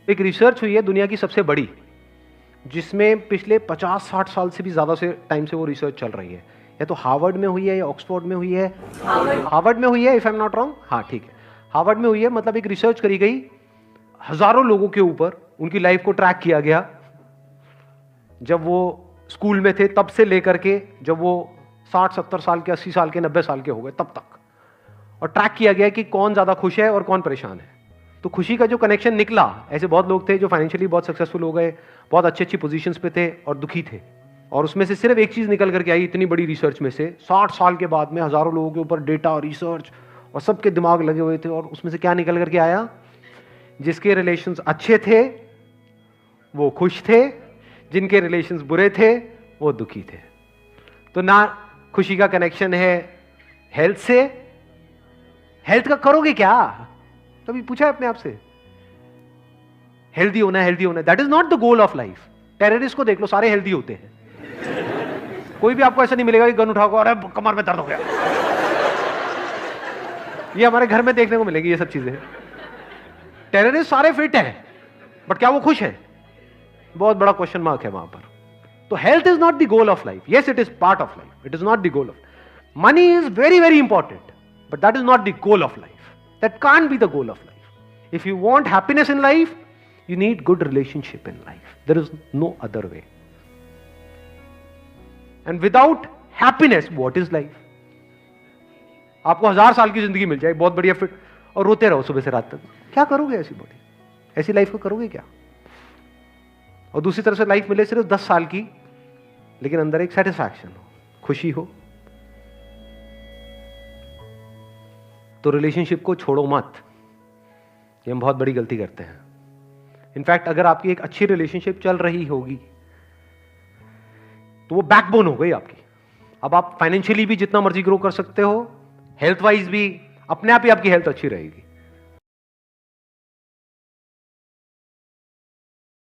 एक रिसर्च हुई है दुनिया की सबसे बड़ी, जिसमें पिछले 50-60 साल से भी ज़्यादा से टाइम से वो रिसर्च चल रही है। या तो हार्वर्ड में हुई है या ऑक्सफोर्ड में हुई है। हार्वर्ड में हुई है, if I am not wrong. हाँ ठीक है, हार्वर्ड में हुई है। मतलब एक रिसर्च करी गई, हजारों लोगों के ऊपर उनकी लाइफ को ट्रैक किया गया, जब वो स्कूल में थे तब से लेकर के जब वो 60-70 साल के, 80 साल के, 90 साल के हो गए तब तक, और ट्रैक किया गया कि कौन ज्यादा खुश है और कौन परेशान है। तो खुशी का जो कनेक्शन निकला, ऐसे बहुत लोग थे जो फाइनेंशियली बहुत सक्सेसफुल हो गए, बहुत अच्छी अच्छी पोजीशंस पे थे, और दुखी थे। और उसमें से सिर्फ एक चीज निकल करके आई इतनी बड़ी रिसर्च में से, 60 साल के बाद में हजारों लोगों के ऊपर डेटा और रिसर्च और सबके दिमाग लगे हुए थे, और उसमें से क्या निकल करके आया? जिसके रिलेशंस अच्छे थे वो खुश थे, जिनके रिलेशंस बुरे थे वो दुखी थे। तो ना खुशी का कनेक्शन है हेल्थ से। हेल्थ का करोगे क्या? कभी पूछा है अपने आप से? हेल्दी होना है, हेल्दी होना है, that is not the goal of life. Terrorist को देख लो, सारे हेल्दी होते हैं। कोई भी आपको ऐसा नहीं मिलेगा कि गन उठाओ अरे कमर में दर्द हो गया। ये हमारे घर में देखने को मिलेगी ये सब चीजें। टेररिस्ट सारे फिट हैं, बट क्या वो खुश है? बहुत बड़ा क्वेश्चन मार्क है वहां पर। तो health is not the goal of life. Yes, it is part of life, it is not the goal of. Money is very very important, but that is not the goal of life. That can't be the goal of life. If you want happiness in life, you need good relationship in life. There is no other way. And without happiness, what is life? आपको 1000 साल की जिंदगी मिल जाए, बहुत बढ़िया fit, और रोते रहो सुबह से रात तक, क्या करोगे? ऐसी बॉडी, ऐसी लाइफ को करोगे क्या? और दूसरी तरफ से लाइफ मिले सिर्फ 10 साल की, लेकिन अंदर एक सेटिस्फैक्शन हो, खुशी हो, तो रिलेशनशिप को छोड़ो मत। ये हम बहुत बड़ी गलती करते हैं। इनफैक्ट अगर आपकी एक अच्छी रिलेशनशिप चल रही होगी तो वो बैकबोन हो गई आपकी। अब आप फाइनेंशियली भी जितना मर्जी ग्रो कर सकते हो, हेल्थ वाइज भी, अपने आप ही आपकी हेल्थ अच्छी रहेगी।